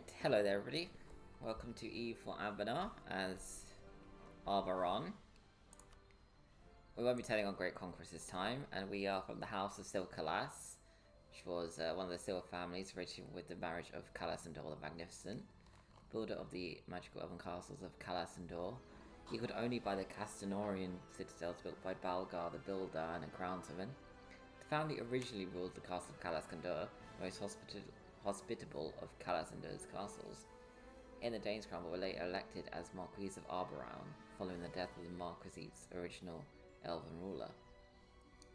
Right, hello there everybody. Welcome to EU4 Anbennar as Arbaran. We won't be turning on Great Conquest this time, and we are from the House of Silcalas, which was one of the Silver families originated with the marriage of Calasandor the Magnificent, builder of the magical elven castles of Calasandor, equaled only by the Castanorian citadels built by Balgar the Builder and a Crownservant. The family originally ruled the castle of Calasandor, most hospitable of Calasandor's castles. In the Danes' Crown, but were later elected as Marquis of Arbaran, following the death of the Marquis's original elven ruler.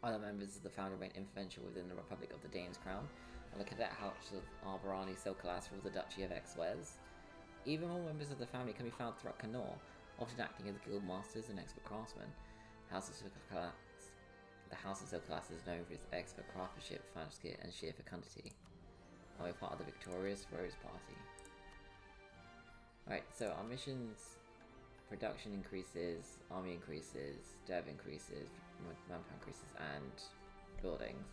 Other members of the family remained influential within the Republic of the Danes' Crown, and the cadet house of Arbarani Silcalas ruled the Duchy of Exwes. Even more members of the family can be found throughout Canor, often acting as guild masters and expert craftsmen. The House of Silcalas is known for its expert craftsmanship, fantasy, and sheer fecundity. And we're part of the victorious Rose Party. Alright, so our missions: production increases, army increases, dev increases, manpower increases, and buildings.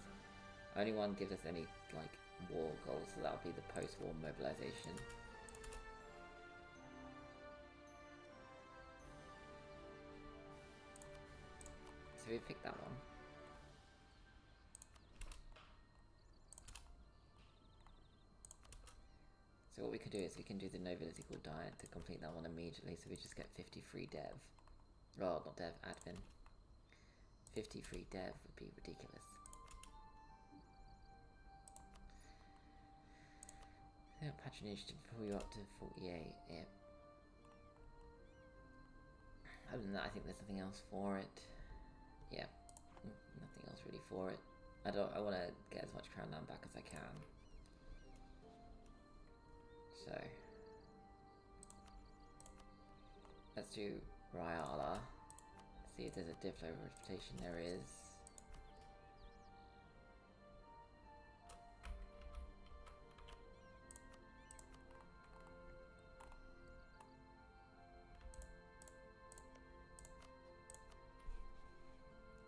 Only one gives us any, like, war goals, so that'll be the post-war mobilization. So we picked that one. So what we can do is we can do the nobility called diet to complete that one immediately, so we just get 50 free dev. Well, not dev, admin. 50 free dev would be ridiculous. Yeah, patronage to pull you up to 48, yep. Other than that, I think there's nothing else for it. Yeah, nothing else really for it. I want to get as much crown land back as I can. So, let's do Ryala. See if there's a diff over reputation. There is.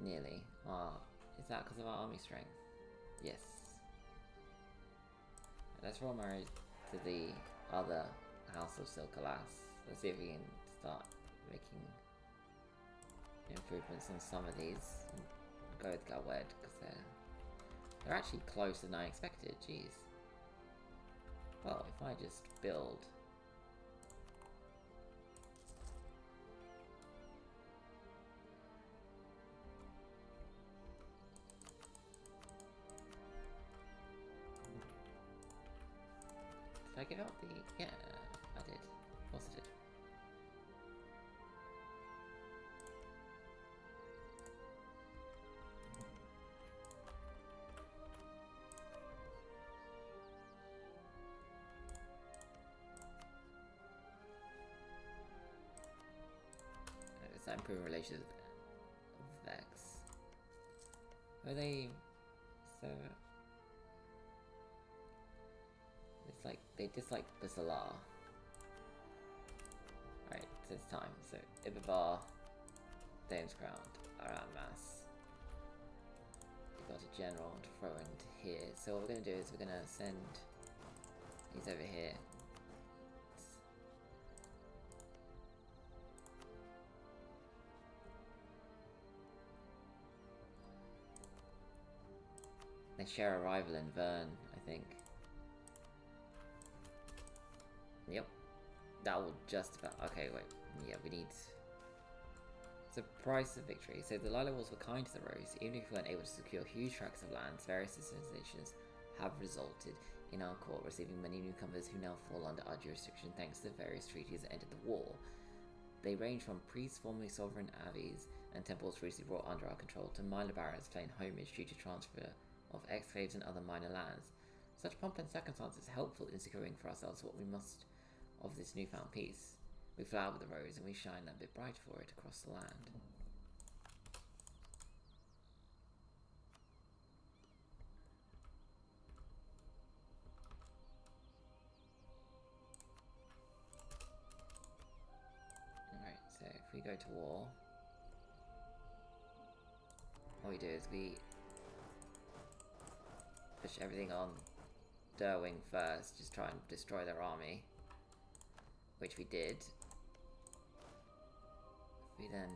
Nearly. Ah, is that because of our army strength? Yes. Let's roll marriage to the other House of Silcalas. Let's see if we can start making improvements on some of these. Go with Galwed, because they're actually closer than I expected, jeez. Well, if I just build... Did I give out the... Yeah, I did. Of course I did. It's that improving relations with Vex. Are they... So... It's like, they dislike the Salar. Alright, so it's time. So, Ibibar, Dane's Crown, Aranmas. We've got a general to throw into here. So what we're going to do is we're going to send these over here. They share a rival in Vern, I think. Yep. That will just about... Okay, wait. Yeah, we need... It's the price of victory. So the Lila Walls were kind to the Rose. Even if we weren't able to secure huge tracts of land, various civilizations have resulted in our court receiving many newcomers who now fall under our jurisdiction thanks to the various treaties that ended the war. They range from priests formerly sovereign abbeys and temples recently brought under our control to minor barons paying homage due to transfer of exclaves and other minor lands. Such pomp and circumstance is helpful in securing for ourselves what we must of this newfound peace. We flower with the rose and we shine that bit bright for it across the land. Alright, so if we go to war, what we do is we push everything on Derwing first, just try and destroy their army. Which we did. We then...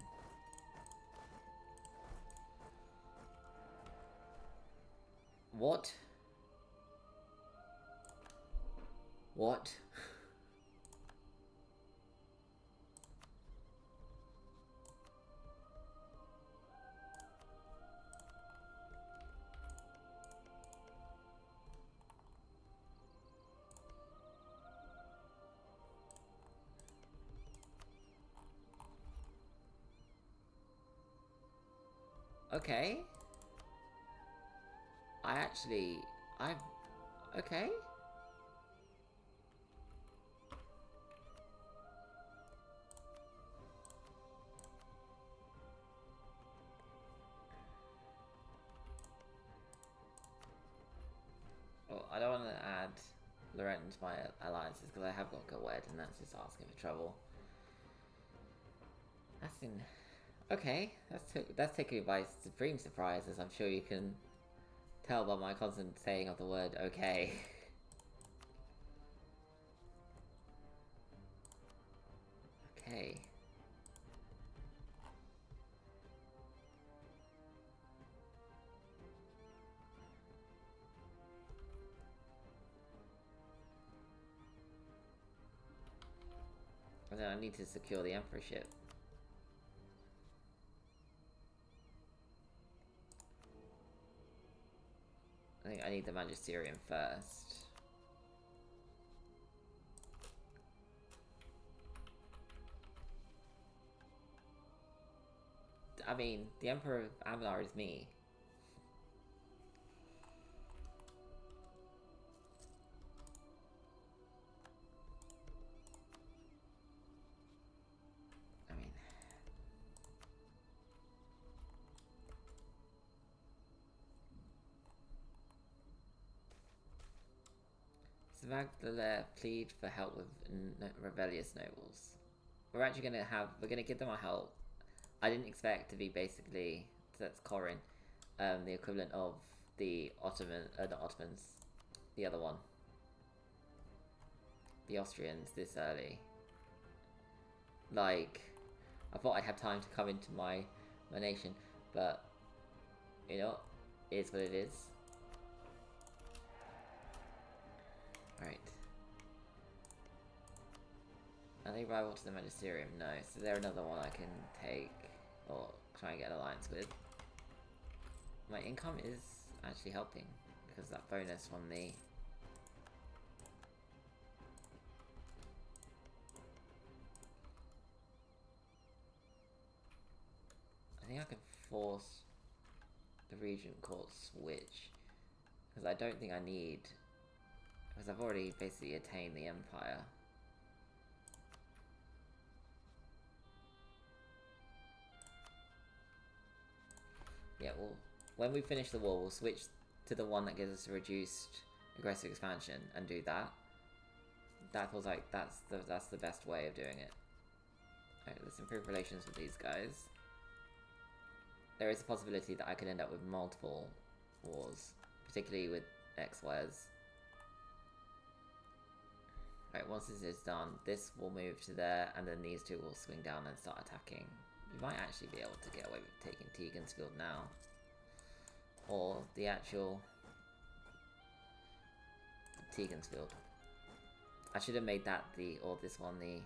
What? What? Okay. Okay. Well, I don't want to add Lorenton to my alliances because I have got Gwed and that's just asking for trouble. That's in... Okay, that's taken me by supreme surprise, as I'm sure you can tell by my constant saying of the word okay. Okay. And then I need to secure the emperorship. I think I need the magisterium first. I mean, the Emperor of Anbennar is me. I mean... Svagdala plead for help with rebellious nobles. We're gonna give them our help. I didn't expect to be basically, that's Corin, the equivalent of the not Ottomans, the other one. The Austrians this early. Like, I thought I'd have time to come into my nation, but, you know, it is what it is. Right. Are they rival to the Magisterium? No, so they're another one I can take, or try and get an alliance with. My income is actually helping, because that bonus on the... I think I can force the Regent Court switch, because I don't think I need... Because I've already basically attained the Empire. Yeah, well, when we finish the war, we'll switch to the one that gives us a reduced aggressive expansion and do that. That feels like that's the best way of doing it. Alright, let's improve relations with these guys. There is a possibility that I could end up with multiple wars, particularly with X-Wares. Right, once this is done, this will move to there, and then these two will swing down and start attacking. You might actually be able to get away with taking Tegansfield now. Or the actual... Tegansfield. I should have made that or this one the...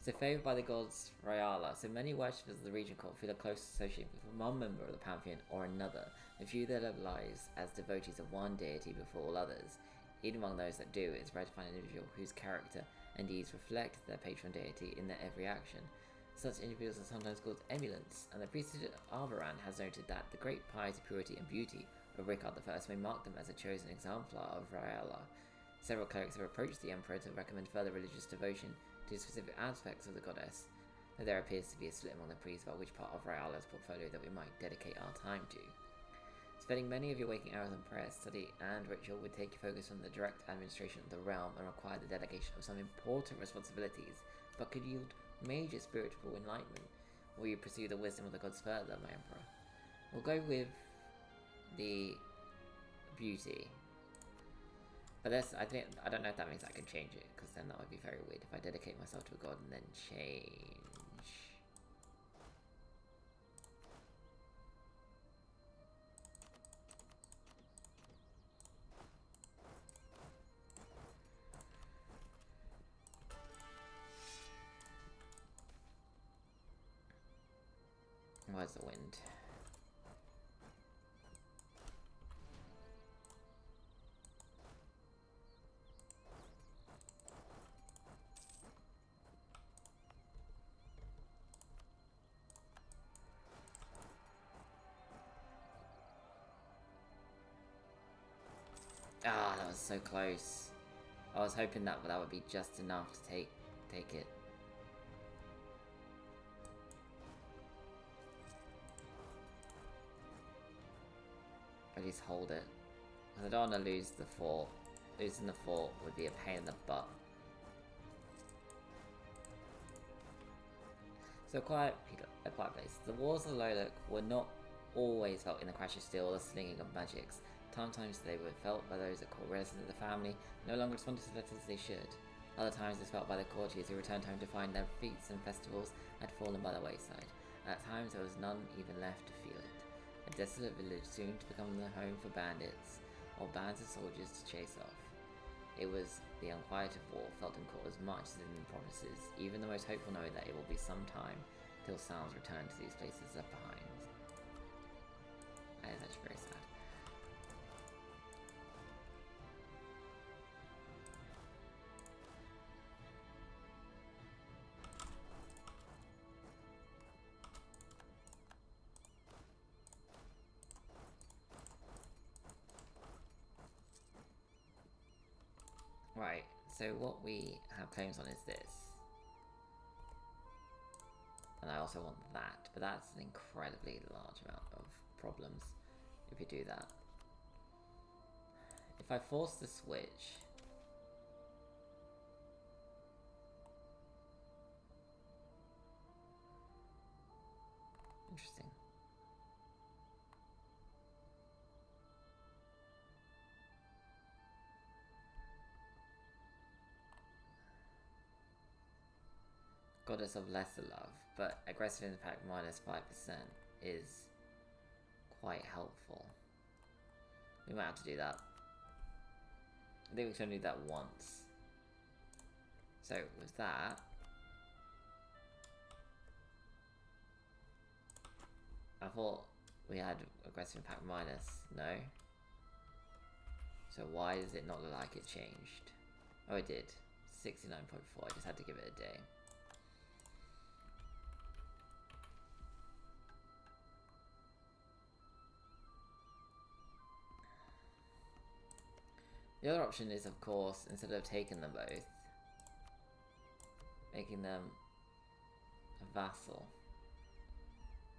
So favoured by the gods Rayala, so many worshippers of the Regent Court feel a close association with one member of the Pantheon or another, and view their lives as devotees of one deity before all others. Even among those that do, it's rare to find an individual whose character and deeds reflect their patron deity in their every action. Such individuals are sometimes called emulants, and the priesthood of Arbaran has noted that the great piety, purity, and beauty of Rickard I may mark them as a chosen exemplar of Rayala. Several clerics have approached the Emperor to recommend further religious devotion to specific aspects of the goddess, though there appears to be a split among the priests about which part of Rayala's portfolio that we might dedicate our time to. Spending many of your waking hours on prayer, study, and ritual would take your focus from the direct administration of the realm and require the delegation of some important responsibilities, but could yield major spiritual enlightenment. Will you pursue the wisdom of the gods further, my Emperor? We'll go with the beauty. But this, I don't know if that means I can change it, because then that would be very weird if I dedicate myself to a god and then change. Where's the wind? Ah, that was so close. I was hoping that would be just enough to take it. At least hold it. Because I don't want to lose the fort. Losing the fort would be a pain in the butt. So a quiet place. The walls of Lolok were not always felt in the crash of steel or the slinging of magics. Sometimes they were felt by those that called residents of the family, no longer responded to letters as they should. Other times it was felt by the courtiers who returned home to find their feasts and festivals had fallen by the wayside. At times there was none even left to feel it. A desolate village soon to become the home for bandits, or bands of soldiers to chase off. It was the unquiet of war felt in court as much as in the provinces, even the most hopeful knowing that it will be some time till sounds return to these places left behind. That is actually very sad. Right, so what we have claims on is this. And I also want that, but that's an incredibly large amount of problems if you do that. If I force the switch... Interesting. Goddess of Lesser Love, but aggressive impact minus 5% is quite helpful. We might have to do that. I think we can only do that once. So with that, I thought we had aggressive impact minus, no? So why does it not look like it changed? Oh, it did. 69.4, I just had to give it a day. The other option is, of course, instead of taking them both, making them a vassal.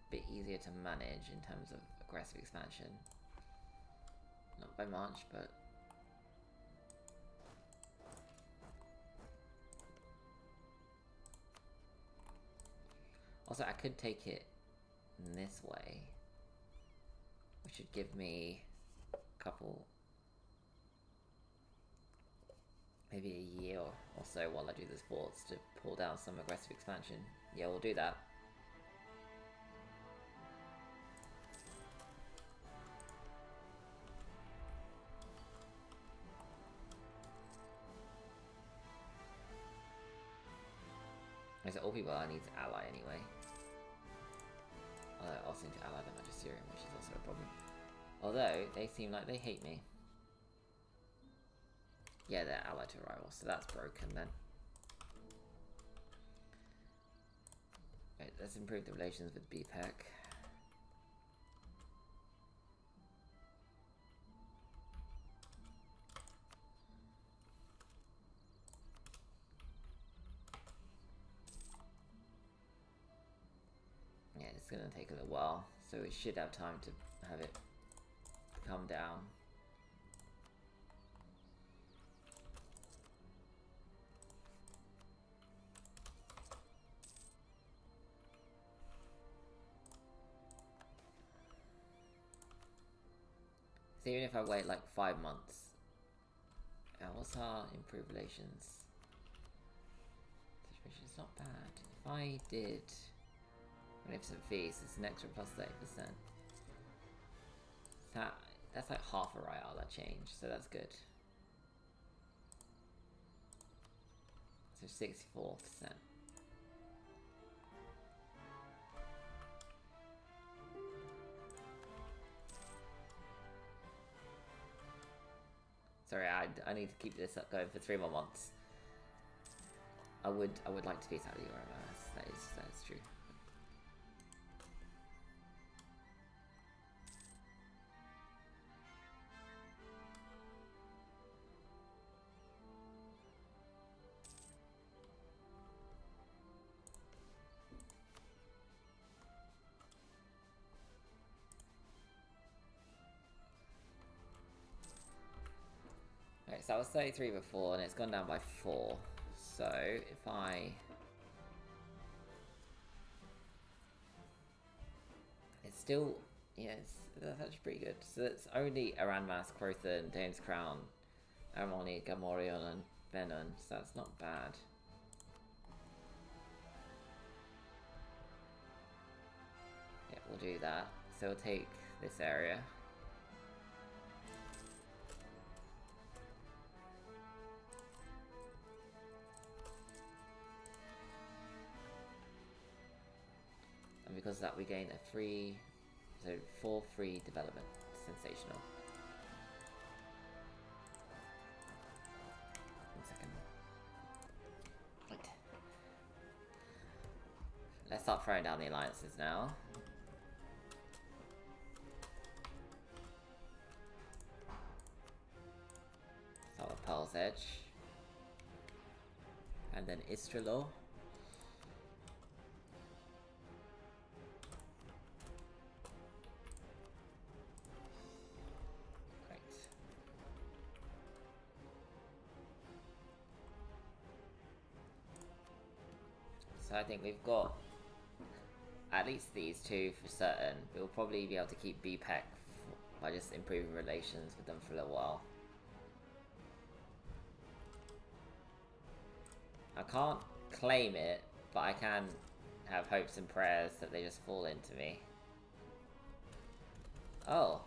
A bit easier to manage in terms of aggressive expansion. Not by much, but... Also, I could take it in this way, which should give me a couple... maybe a year or so while I do the sports to pull down some aggressive expansion. Yeah, we'll do that. I said all people I need to ally anyway. Although I also need to ally the Magisterium, which is also a problem. Although, they seem like they hate me. Yeah, they're allied to rival, so that's broken then. Right, let's improve the relations with BPEC. Yeah, it's gonna take a little while, so we should have time to have it come down. So even if I wait like 5 months, What's our improved relations? Situation's not bad. If I did magnificent feast, it's an extra plus 30%. That's like half a royale that changed, so that's good. So 64%. Sorry, I need to keep this up going for 3 more months. I would like to peace out of the Euroverse. That is true. Right, so I was 33 before, and it's gone down by 4. So if I... It's still... Yes, that's actually pretty good. So it's only Aranmas, Crothan, Dane's Crown, Aramoni, Gamorreon, and Venom, so that's not bad. Yeah, we'll do that. So we'll take this area. And because of that we gain a free... So 4 free development. Sensational. 1 second. Right. Let's start throwing down the alliances now. Start with Pearl's Edge. And then Istrelor. So I think we've got at least these 2 for certain. We'll probably be able to keep BPEC by just improving relations with them for a little while. I can't claim it, but I can have hopes and prayers that they just fall into me. Oh.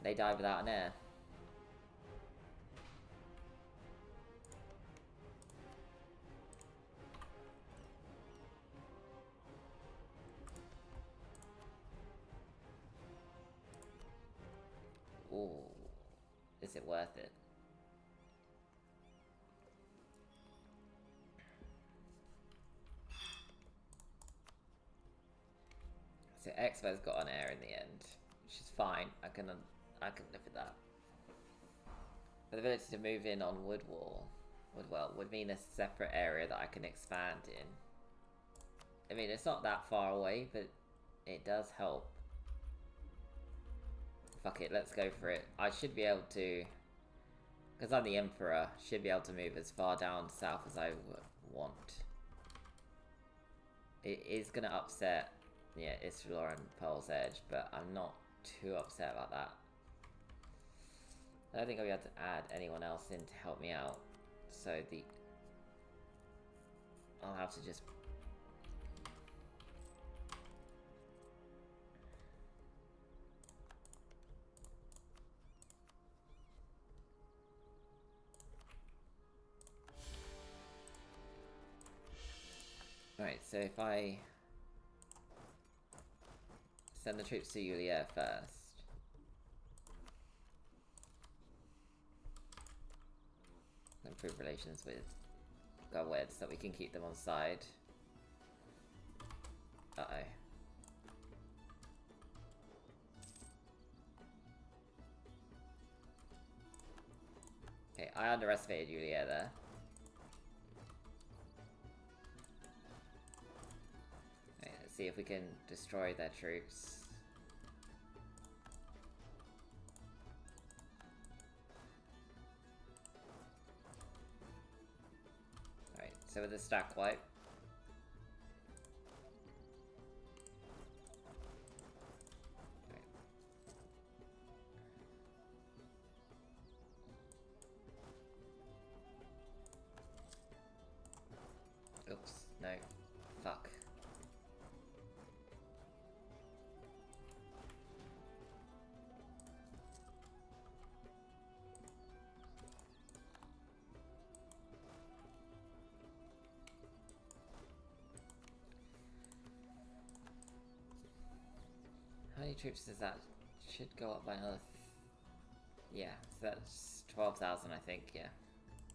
They died without an heir. Ooh, is it worth it? So Expo's got an heir in the end, which is fine. I can live with that. But the ability to move in on Woodwell would mean a separate area that I can expand in. I mean, it's not that far away, but it does help. Fuck it, let's go for it. I should be able to, because I'm the Emperor, should be able to move as far down south as I want. It is going to upset, yeah, Istrelor and Pearl's Edge, but I'm not too upset about that. I don't think I'll be able to add anyone else in to help me out, so I'll have to just... Right, so if I send the troops to Yulia first. Improve relations with Gowed so that we can keep them on side. Uh-oh. Okay, I underestimated Yulia there. See if we can destroy their troops. Alright, so with the stack wipe. troops does that? Should go up by another... yeah, so that's 12,000 I think, yeah.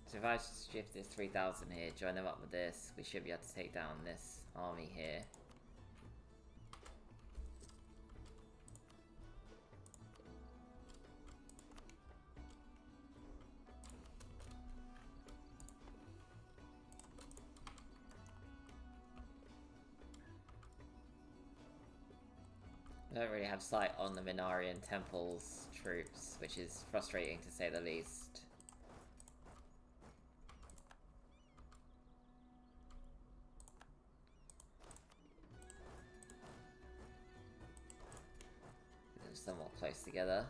So if I shift this 3,000 here, join them up with this, we should be able to take down this army here. I don't really have sight on the Minarian Temple's troops, which is frustrating to say the least. They're somewhat close together.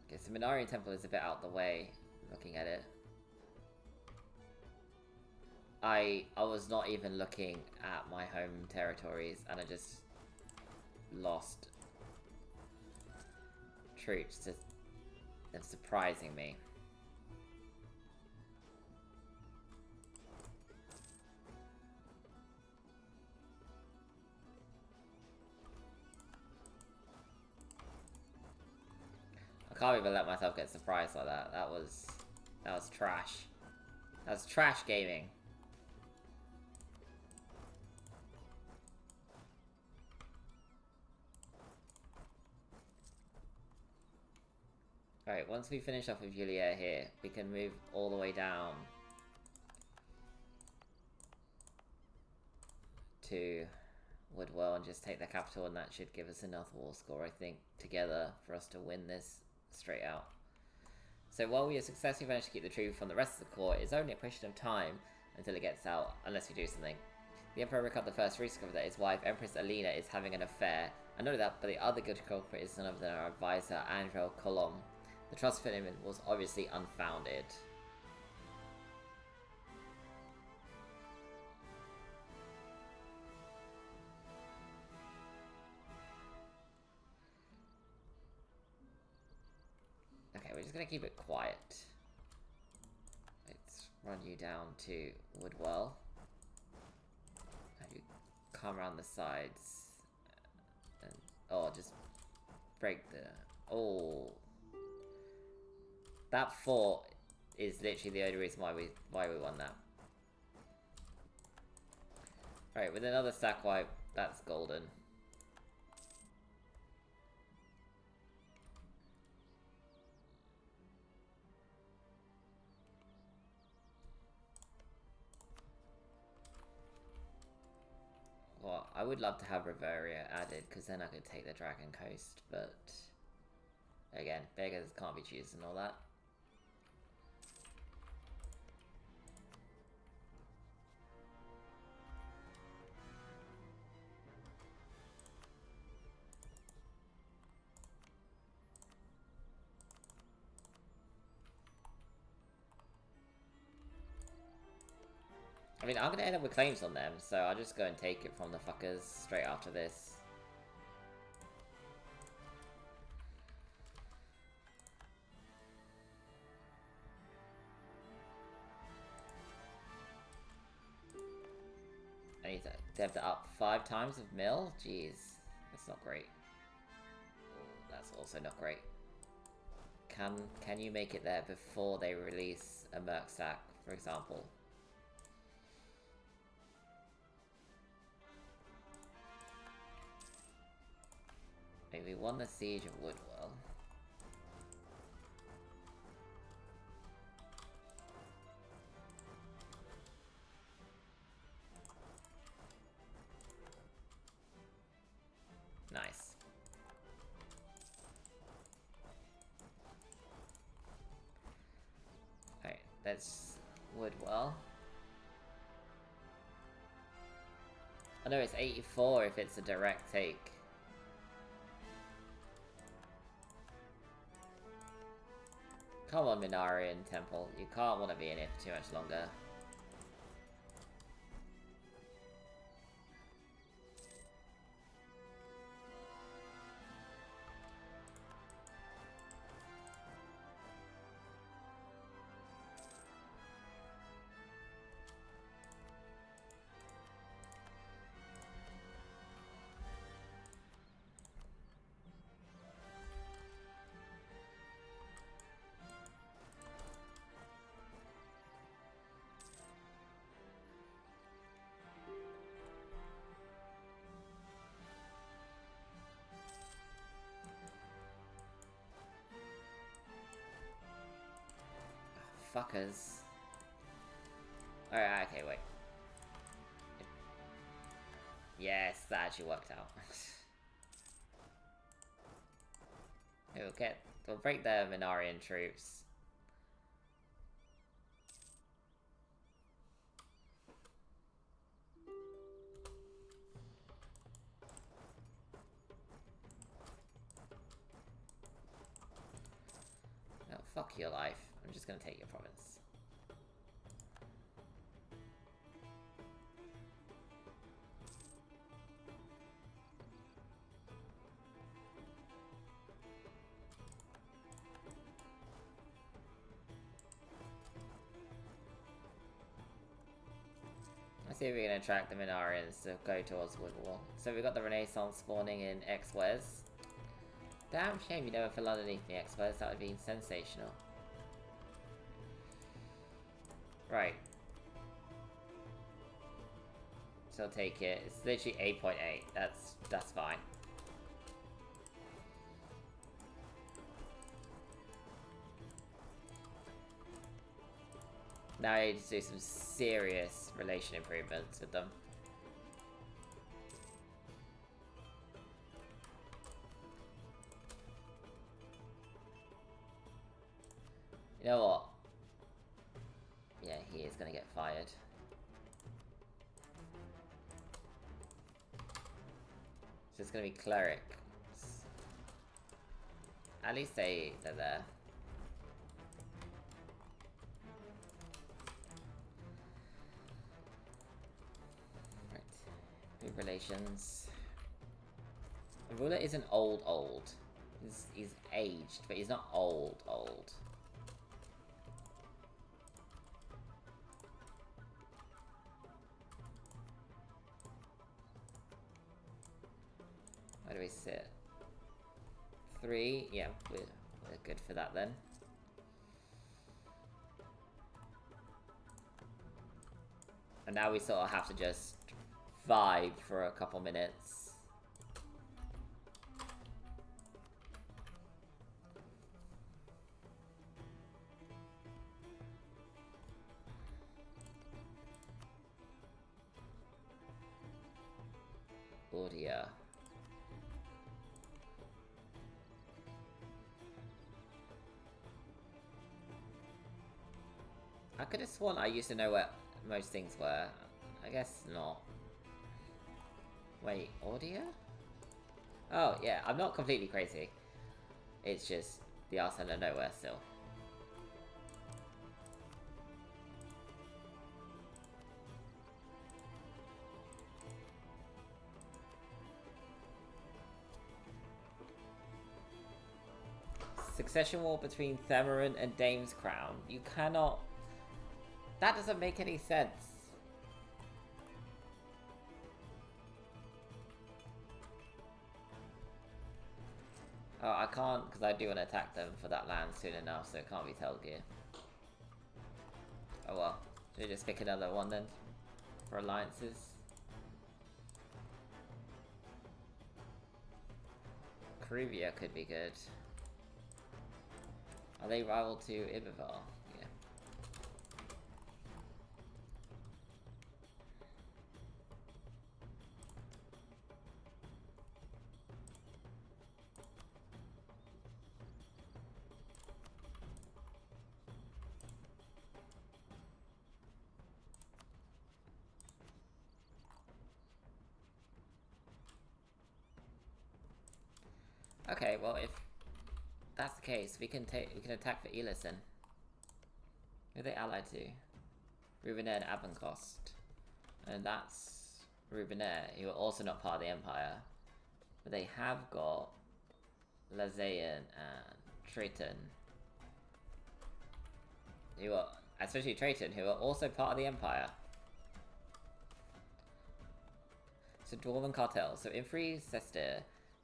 Okay, so Minarian Temple is a bit out the way, looking at it. I was not even looking at my home territories, and I just lost troops to them surprising me. I can't even let myself get surprised like that. That was trash. That was trash gaming. Alright, once we finish off with Juliet here, we can move all the way down to Woodwell and just take the capital, and that should give us enough war score, I think, together for us to win this straight out. So while we have successfully managed to keep the truth from the rest of the court, it's only a question of time until it gets out, unless we do something. The Emperor Ricard I first rediscovered that his wife, Empress Alina, is having an affair. I know that, but the other good culprit is none other than our advisor, Andrel Colom. The trust for him was obviously unfounded. Okay, we're just gonna keep it quiet. Let's run you down to Woodwell. Have you come around the sides. And, oh, just break the... oh... That fort is literally the only reason why we won that. Right, with another stack wipe, that's golden. Well, I would love to have Riveria added, because then I could take the Dragon Coast, but... again, beggars can't be choosers and all that. I mean, I'm gonna end up with claims on them, so I'll just go and take it from the fuckers straight after this. I need to have to up 5 times of mill? Jeez, that's not great. Ooh, that's also not great. Can you make it there before they release a Merc stack, for example? We won the Siege of Woodwell. Nice. Alright, that's Woodwell. I know it's 84 if it's a direct take. Come on, Minarian Temple. You can't want to be in it for too much longer. fuckers. Alright, okay, wait. Yes, that actually worked out. We'll break the Minarian troops. No, fuck your life. I'm just gonna take your province. Let's see if we can attract the Minarians to go towards Wiggle. So we got the Renaissance spawning in X-Wes. Damn shame you never fell underneath the X-Wes, that would be sensational. Right. So I'll take it. It's literally 8.8. That's fine. Now I need to do some serious relation improvements with them. You know what? Yeah, he is gonna get fired. So it's gonna be clerics. At least they're there. Relations. The ruler isn't old. He's aged, but he's not old. Where do we sit? 3? Yeah, we're good for that then. And now we sort of have to just vibe for a couple minutes. Audio. I could have sworn I used to know where most things were. I guess not. Wait, audio? Oh, yeah, I'm not completely crazy. It's just the arse end of nowhere still. Succession war between Themerin and Dame's Crown. You cannot... That doesn't make any sense. Oh, I can't, because I do want to attack them for that land soon enough, so it can't be Telgear. Oh well. Should we just pick another one then? For alliances? Karuvia could be good. Are they rival to Ibivar? Yeah. Okay, well if that's the case, we can attack for Elison. Who are they allied to? Rubenair and Abencost. And that's Rubenair, who are also not part of the Empire. But they have got Lazayan and Triton. Who are, especially Triton, who are also part of the Empire. So Dwarven cartels. So in Free Cester,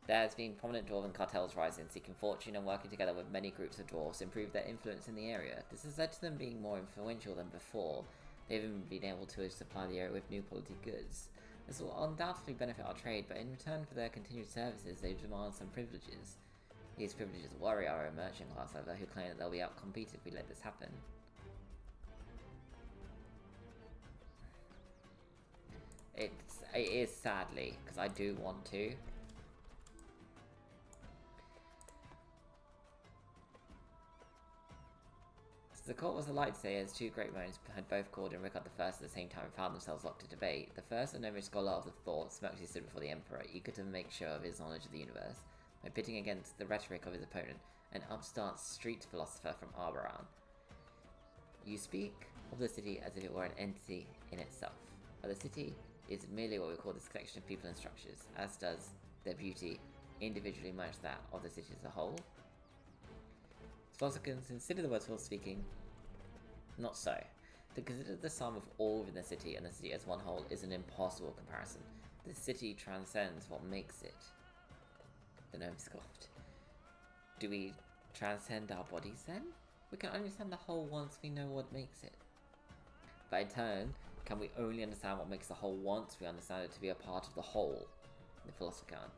there has been prominent Dwarven cartels rising, seeking fortune and working together with many groups of dwarves to improve their influence in the area. This has led to them being more influential than before. They've even been able to supply the area with new quality goods. This will undoubtedly benefit our trade, but in return for their continued services, they demand some privileges. These privileges worry our merchant class, however, who claim that they'll be outcompeted if we let this happen. It is sadly, because I do want to. The court was alight today as two great minds had both called and Rickard I at the same time and found themselves locked to debate. The first and only scholar of the thought smirked stood before the Emperor, eager to make show of his knowledge of the universe, by pitting against the rhetoric of his opponent, an upstart street philosopher from Arbaran. You speak of the city as if it were an entity in itself, but the city is merely what we call this collection of people and structures, as does their beauty individually match that of the city as a whole. Philosophers consider the words for speaking. Not so. To consider the sum of all within the city and the city as one whole is an impossible comparison. The city transcends what makes it. The gnome scoffed. Do we transcend our bodies then? We can understand the whole once we know what makes it. But in turn, can we only understand what makes the whole once we understand it to be a part of the whole? The philosopher can.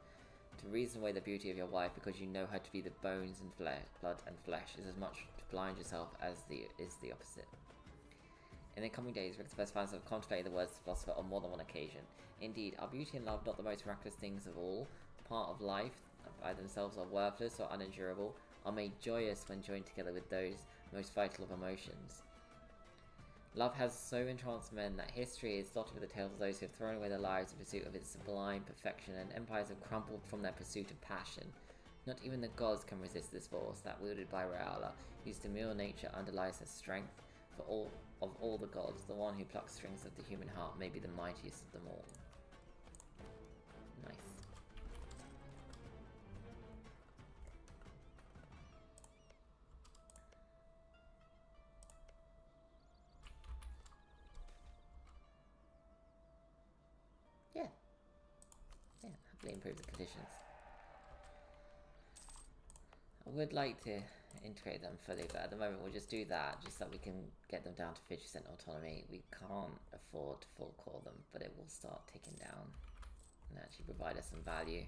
To reason away the beauty of your wife because you know her to be the bones and blood and flesh is as much to blind yourself as is the opposite. In the coming days, Rick's first fans have contemplated the words of the philosopher on more than one occasion. Indeed, are beauty and love not the most miraculous things of all? Part of life, by themselves are worthless or unendurable, are made joyous when joined together with those most vital of emotions. Love has so entranced men that history is dotted with the tales of those who have thrown away their lives in pursuit of its sublime perfection, and empires have crumbled from their pursuit of passion. Not even the gods can resist this force that, wielded by Rayala, used to mere nature underlies her strength. For all the gods, the one who plucks strings of the human heart may be the mightiest of them all. Nice. Yeah, happily improve the conditions. I would like to integrate them fully, but at the moment we'll just do that, just so that we can get them down to 50% autonomy. We can't afford to full core them, but it will start ticking down and actually provide us some value.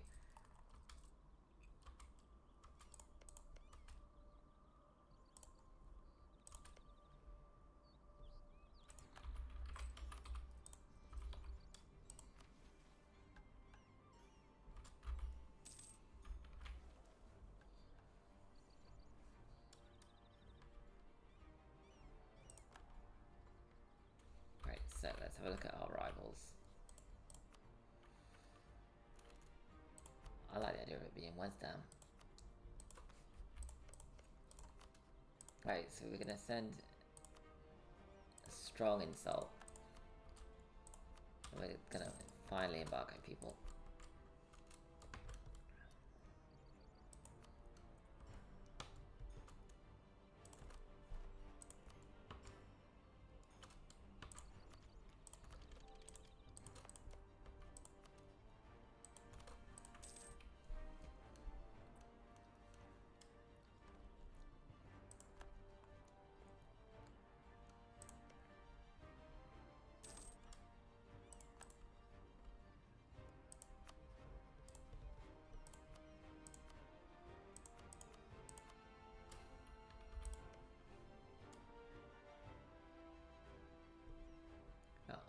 So let's have a look at our rivals. I like the idea of it being Wisdom. Right, so we're gonna send a strong insult. We're gonna finally embark on people.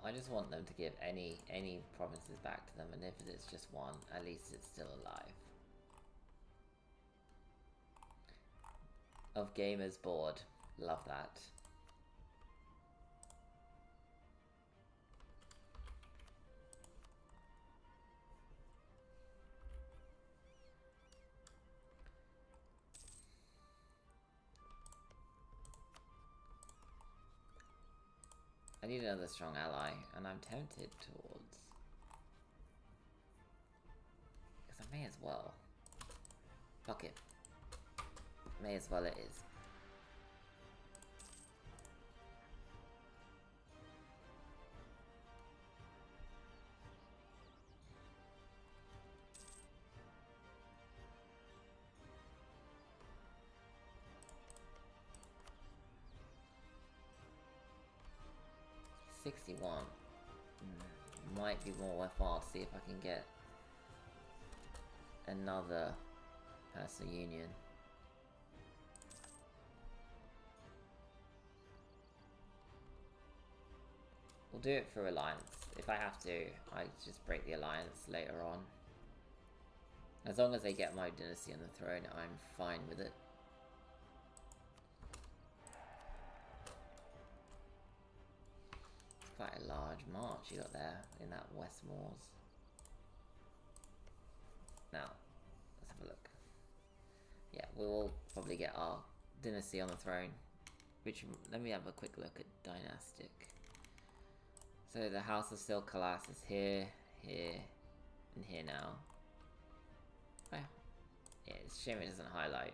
I just want them to give any provinces back to them, and if it's just one, at least it's still alive. Of gamers bored. Love that. I need another strong ally, and I'm tempted towards... because I may as well. Fuck it. May as well it is. $61. Might be more worthwhile to see if I can get another personal union. We'll do it through alliance. If I have to, I just break the alliance later on. As long as they get my dynasty on the throne, I'm fine with it. It's quite a large march you got there in that West Moors. Now, let's have a look. Yeah, we will probably get our dynasty on the throne. Which, let me have a quick look at dynastic. So the House of Silcalas is here, here, and here now. Oh, yeah, it's a shame it doesn't highlight.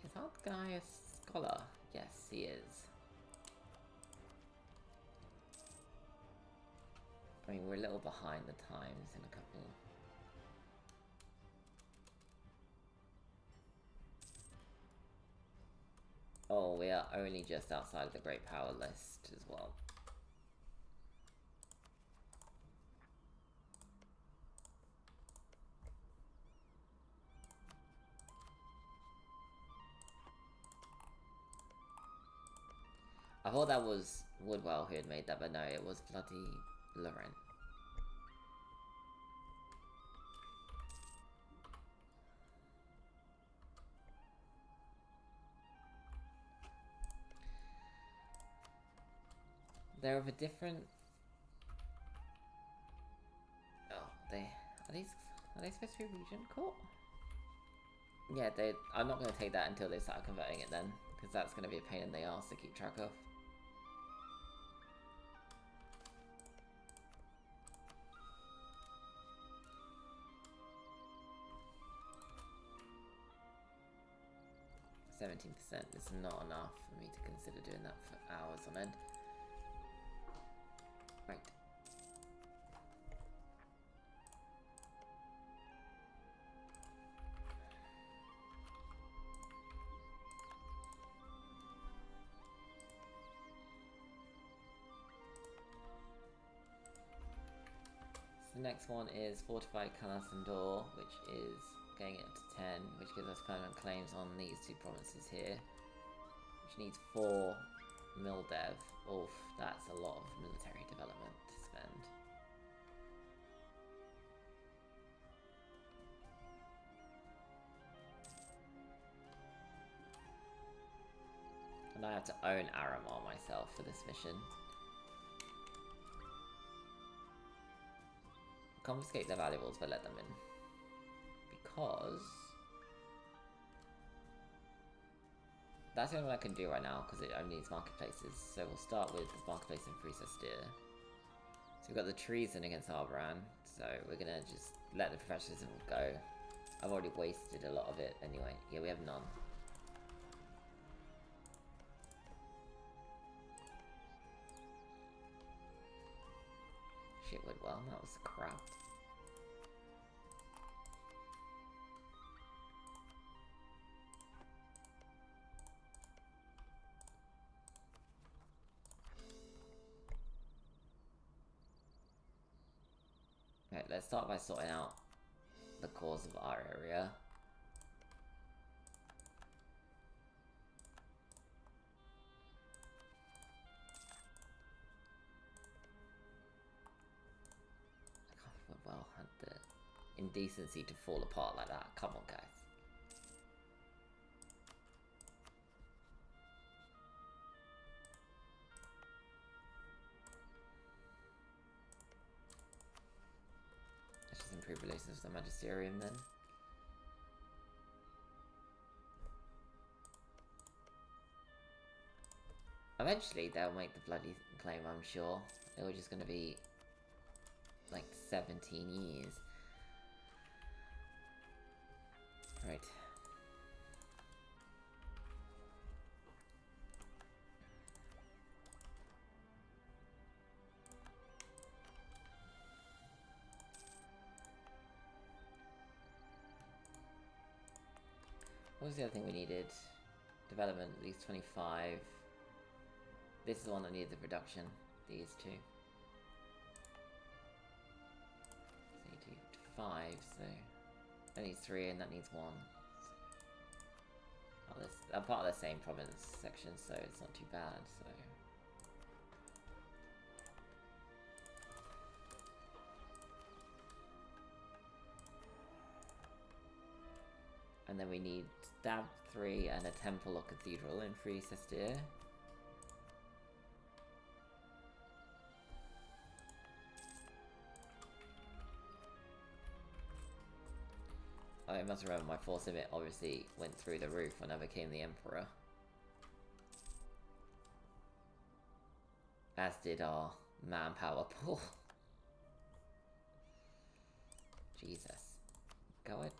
Is that guy a scholar? Yes, he is. I mean, we're a little behind the times in a couple. Oh, we are only just outside of the Great Power list as well. I thought that was Woodwell who had made that, but no, it was bloody Laurent. They're of a different... Oh, are they supposed to be Regent Court? Yeah, I'm not going to take that until they start converting it then, because that's going to be a pain in the arse to keep track of. %. Is not enough for me to consider doing that for hours on end. Right. So the next one is Fortified Calasandor, which is getting it up to 10, which gives us permanent claims on these two provinces here, which needs 4 mil dev. Oof, that's a lot of military development to spend. And I have to own Aramar myself for this mission. Confiscate their valuables, but let them in. Because that's the only one I can do right now, because it only needs marketplaces. So we'll start with the marketplace in Freesesteer. So we've got the treason against Arbaran, so we're gonna just let the professionalism go. I've already wasted a lot of it anyway. Yeah, we have none. Shit went well, that was crap. Right, let's start by sorting out the cause of our area. I can't believe well had the indecency to fall apart like that. Come on, guys. Let's just improve relations with the Magisterium then. Eventually they'll make the bloody claim, I'm sure. It was just going to be like 17 years. Right. What was the other thing we needed? Development, at least 25. This is the one that needed the production. These two. So you do 5, so that needs 3 and that needs 1. Oh, this, I'm part of the same province section, so it's not too bad, so... And then we need Stab 3 and a temple or cathedral in Free Sestir. I must remember my force limit obviously went through the roof when I became the Emperor. As did our manpower pool. Jesus. Go ahead.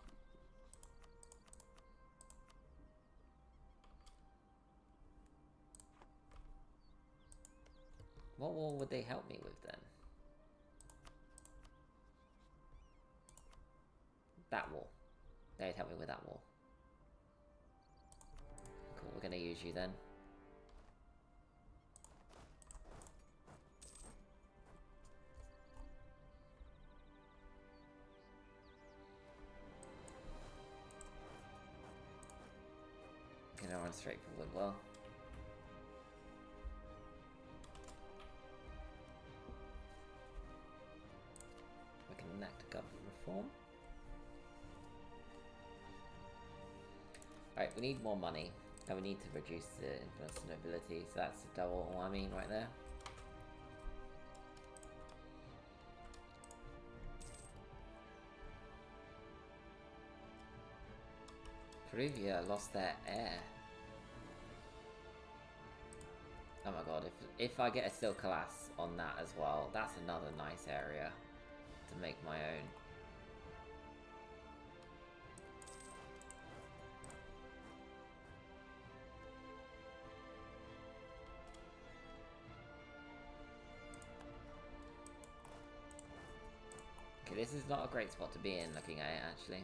What wall would they help me with then? That wall. They'd help me with that wall. Cool, we're gonna use you then. Gonna run straight for Woodwell. We can enact government reform. Alright, we need more money, and we need to reduce the influence of nobility, so that's a double whammy right there. Peruvia lost their heir. Oh my god, if I get a Steel Class on that as well, that's another nice area to make my own. Okay, this is not a great spot to be in looking at it actually.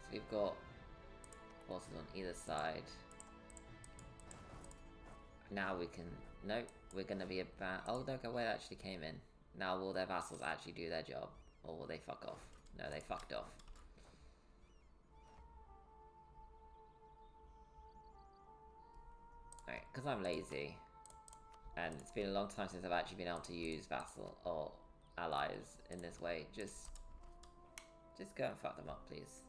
So we've got forces on either side. Now we can... Nope, we're going to be about... Oh, look at where it actually came in. Now will their vassals actually do their job? Or will they fuck off? No, they fucked off. Alright, because I'm lazy. And it's been a long time since I've actually been able to use vassal or allies in this way. Just go and fuck them up, please.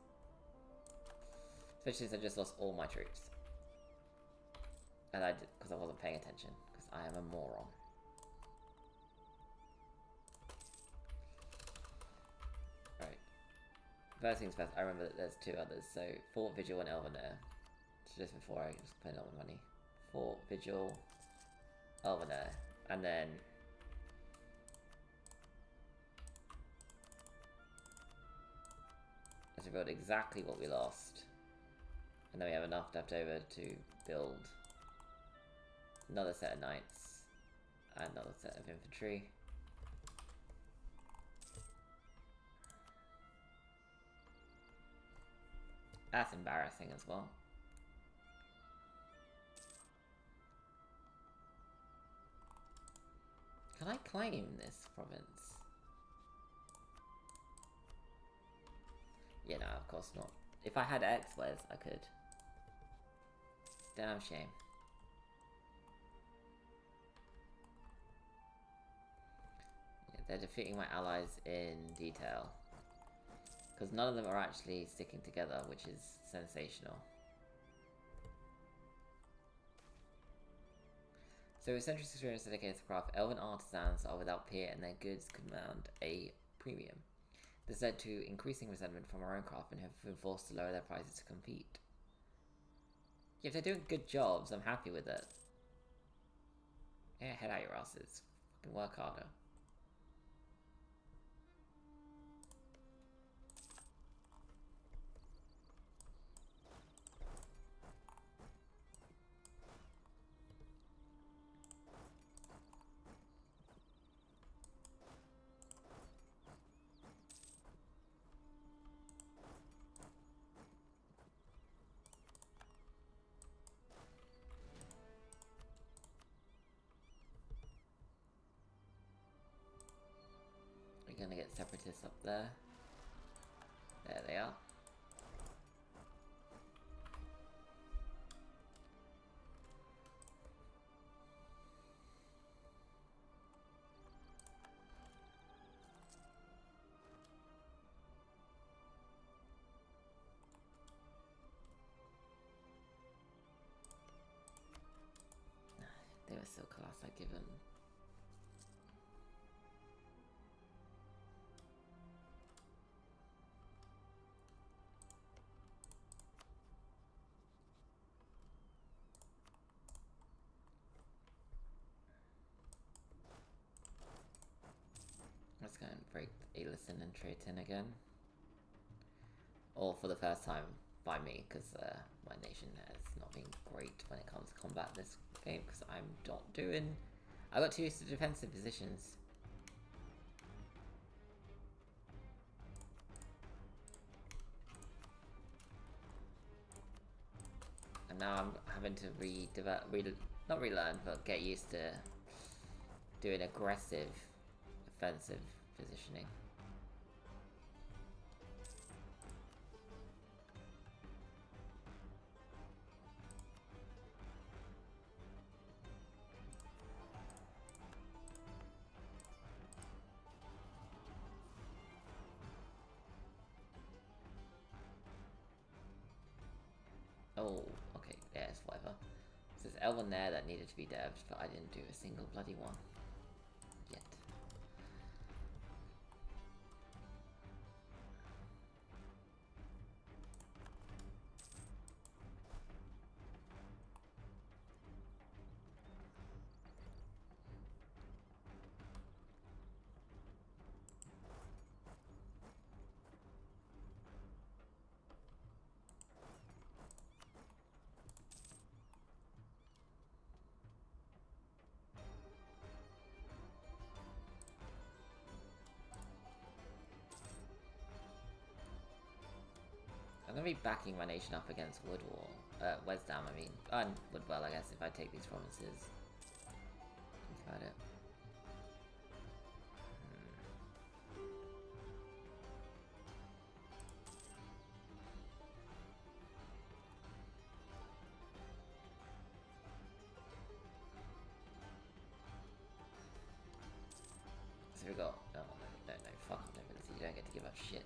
Especially since I just lost all my troops. And I did, because I wasn't paying attention, because I am a moron. Right. First things first, I remember that there's two others, so Fort Vigil and Elvenar. So just before I just spend all my money. Fort Vigil, Elvenar, and then... let's rebuild exactly what we lost. And then we have enough left over to build another set of knights and another set of infantry. That's embarrassing as well. Can I claim this province? Yeah, no, of course not. If I had X-Wares, I could. Damn shame. Yeah, they're defeating my allies in detail. Because none of them are actually sticking together, which is sensational. So with centuries experience dedicated to craft, elven artisans are without peer and their goods command a premium. This led to increasing resentment from our own craftsmen who have been forced to lower their prices to compete. Yeah, if they're doing good jobs, I'm happy with it. Yeah, head out your asses. Fucking work harder. We're gonna get separatists up there. There they are. still class I given? Let's go and break Elison and Trayton again. Or for the first time by me, because my nation has not been great when it comes to combat this game, because I'm not doing... I got too used to defensive positions. And now I'm having to not relearn, but get used to doing aggressive, offensive positioning. Oh, okay, yeah, it's whatever. So there's Elven there that needed to be devved, but I didn't do a single bloody one. Yet. I'm gonna be backing my nation up against Woodwall. Wesdam, I mean. And Woodwell, I guess, if I take these provinces. Think about it. So we got... Oh, no, fuck off nobility. You don't get to give up shit.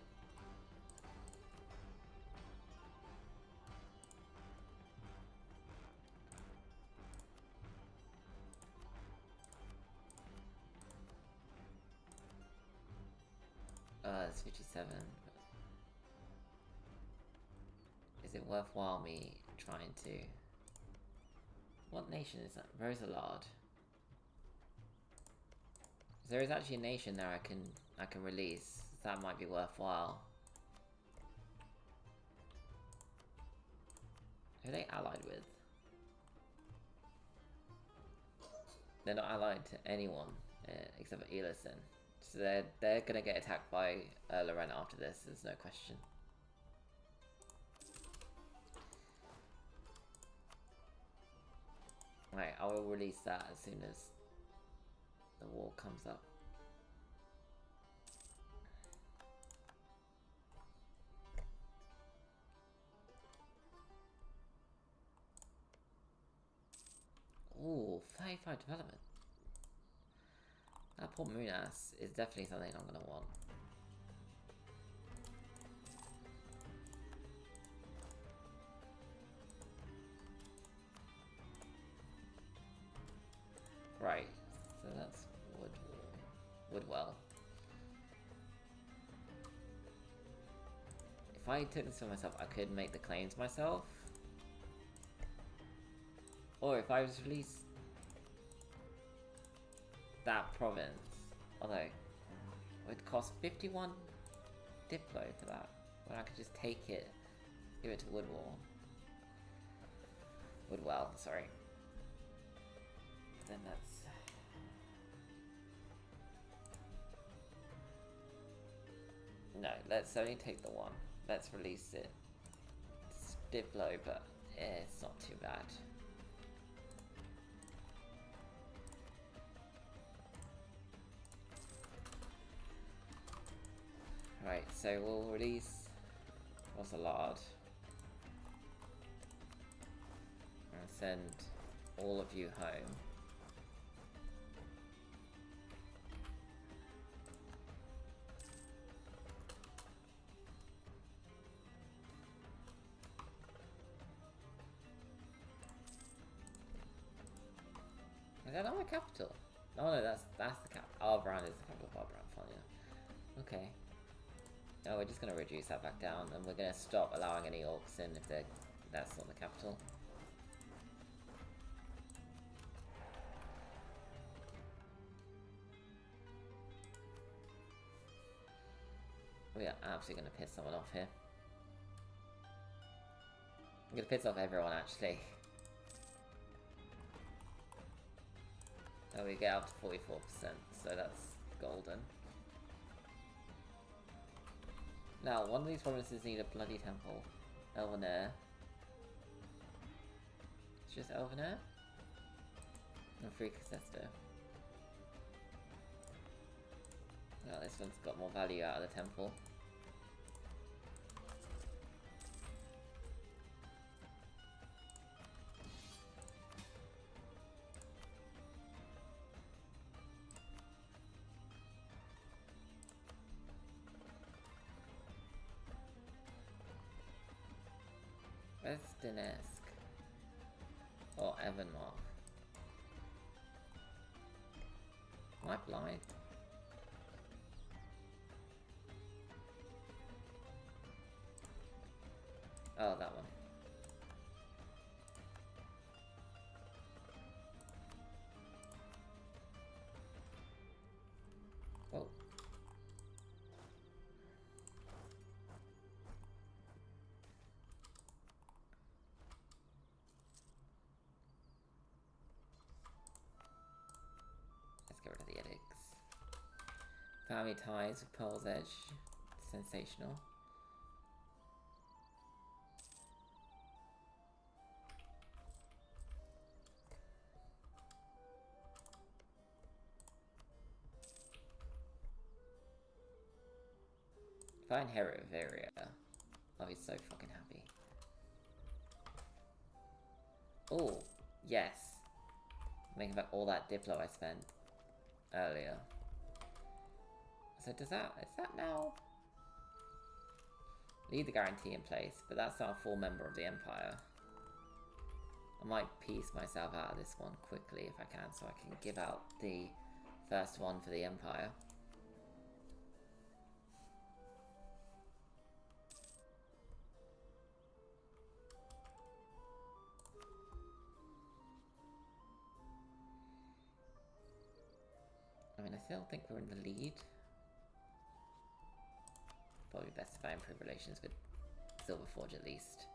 It's 57. Is it worthwhile me trying to... What nation is that? Rosalard. There is actually a nation there I can release. That might be worthwhile. Who are they allied with? They're not allied to anyone except for Elison. So they're gonna get attacked by Lorena after this. There's no question. Right, I will release that as soon as the war comes up. Ooh, 35 development. That poor Moonass is definitely something I'm gonna want. Right, so that's Woodwell. If I took this for myself, I could make the claims myself. Or if I was released that province, although it would cost 51 Diplo for that, when I could just take it, give it to Woodwell, sorry. Then that's... No, let's only take the one. Let's release it. It's Diplo, but it's not too bad. Right, so we'll release Rosalard and send all of you home. that not my capital? Oh no, that's the cap. Arbaran is the capital of Arbaran. Fine, yeah. Okay. No, we're just gonna reduce that back down, and we're gonna stop allowing any orcs in if that's not the capital. We are absolutely gonna piss someone off here. I'm gonna piss off everyone actually. Oh, we get up to 44%, so that's golden. Now, one of these provinces need a bloody temple. Anbennar. It's just Anbennar? And free Casesto. Well, this one's got more value out of the temple. Western-esque. Or Anbennar. Am I blind? Oh, that one. Oh. Let's get rid of the edicts. Family ties with Pearl's Edge. Sensational. If I inherit Varia, I'll be so fucking happy. Oh, yes. Making back all that Diplo I spent earlier. So is that now? Leave the guarantee in place, but that's not a full member of the Empire. I might piece myself out of this one quickly if I can, so I can give out the first one for the Empire. I mean, I still think we're in the lead. Probably best if I improve relations with Silverforge at least.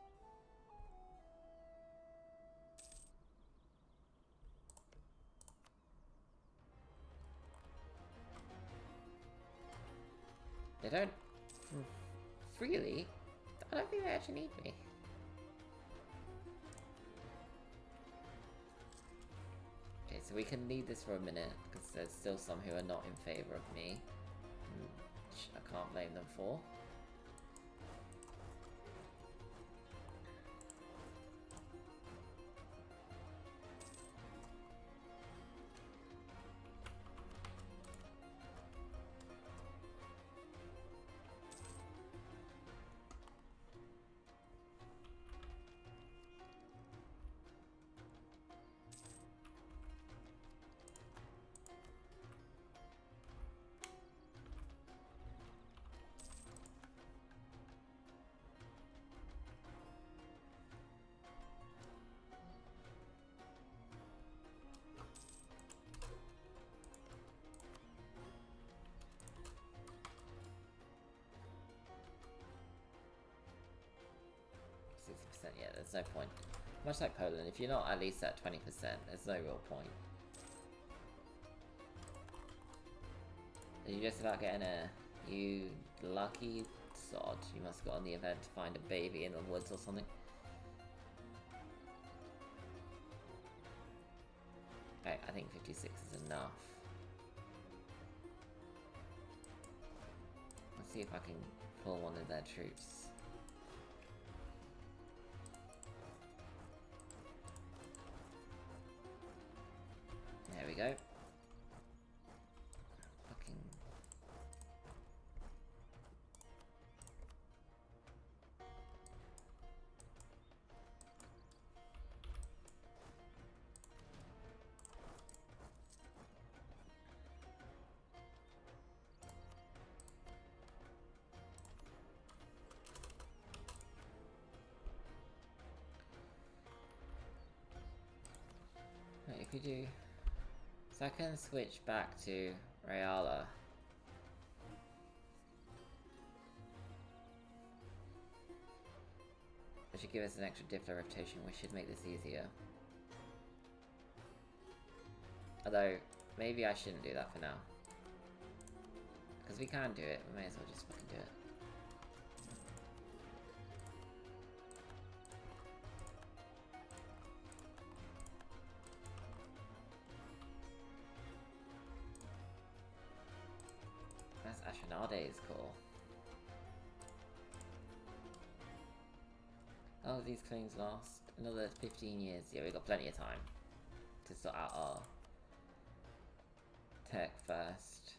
They don't freely. I don't think they actually need me. Okay, so we can leave this for a minute because there's still some who are not in favor of me, which I can't blame them for. Yeah, there's no point. Much like Poland, if you're not at least at 20%, there's no real point. Are you just about getting you lucky sod? You must have got on the event to find a baby in the woods or something. Okay, I think 56 is enough. Let's see if I can pull one of their troops. There we go. Fucking... we do... So I can switch back to Rayala. Which should give us an extra Diffler reputation, which should make this easier. Although, maybe I shouldn't do that for now. Because we can do it, we may as well just fucking do it. That's Ashenade is cool. Oh, these claims last another 15 years. Yeah, we've got plenty of time to sort out our tech first.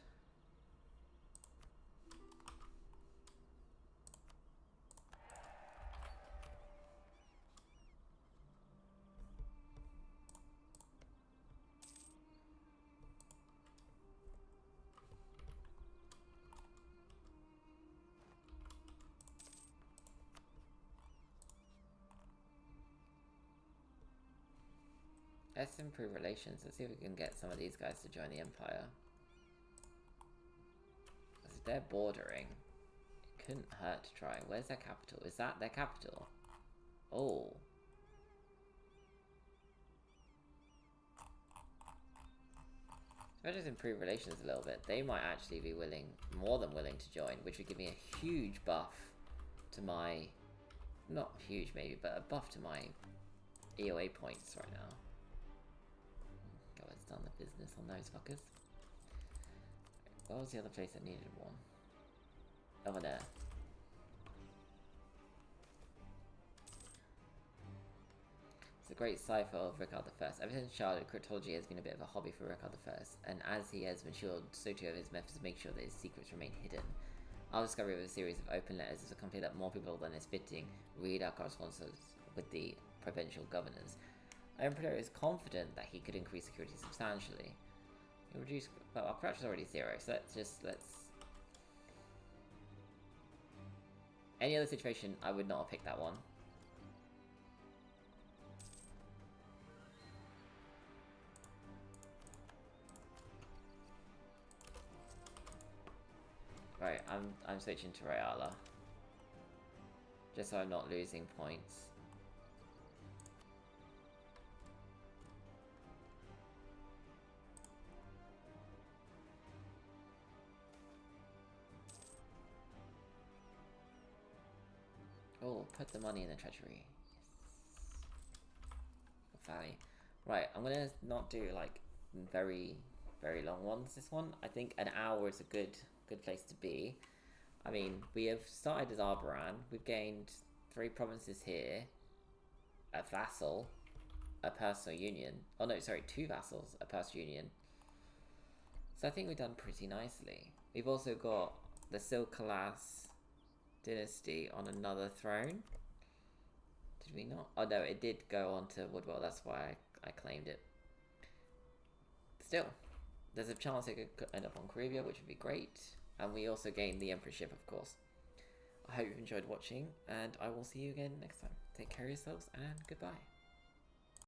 Let's improve relations. Let's see if we can get some of these guys to join the Empire. Because if they're bordering, it couldn't hurt to try. Where's their capital? Is that their capital? Oh. If I just improve relations a little bit, they might actually be willing, more than willing to join, which would give me a huge buff to my... Not huge maybe, but a buff to my EOA points right now. Done the business on those fuckers. What was the other place that needed one? Over there. It's a great cipher of Rickard I. Ever since childhood, cryptology has been a bit of a hobby for Rickard I, and as he has matured, so too have his methods to make sure that his secrets remain hidden. Our discovery of a series of open letters is a company that more people than is fitting read our correspondences with the provincial governors. Emperor is confident that he could increase security substantially. Reduce, well, our crouch is already 0, so let's... Any other situation, I would not have picked that one. Right, I'm switching to Rayala. Just so I'm not losing points. Oh, put the money in the treasury. Yes. Valley. Right, I'm gonna not do like very long ones this one. I think an hour is a good place to be. I mean, we have started as Arbaran. We've gained 3 provinces here, a vassal, a personal union. Oh no, sorry, 2 vassals, a personal union. So I think we've done pretty nicely. We've also got the Silkalas dynasty on another throne. Did we not? Oh no, it did go on to Woodwell, that's why I claimed it. Still, there's a chance it could end up on Caribia, which would be great. And we also gained the Emperorship, of course. I hope you've enjoyed watching, and I will see you again next time. Take care of yourselves, and goodbye.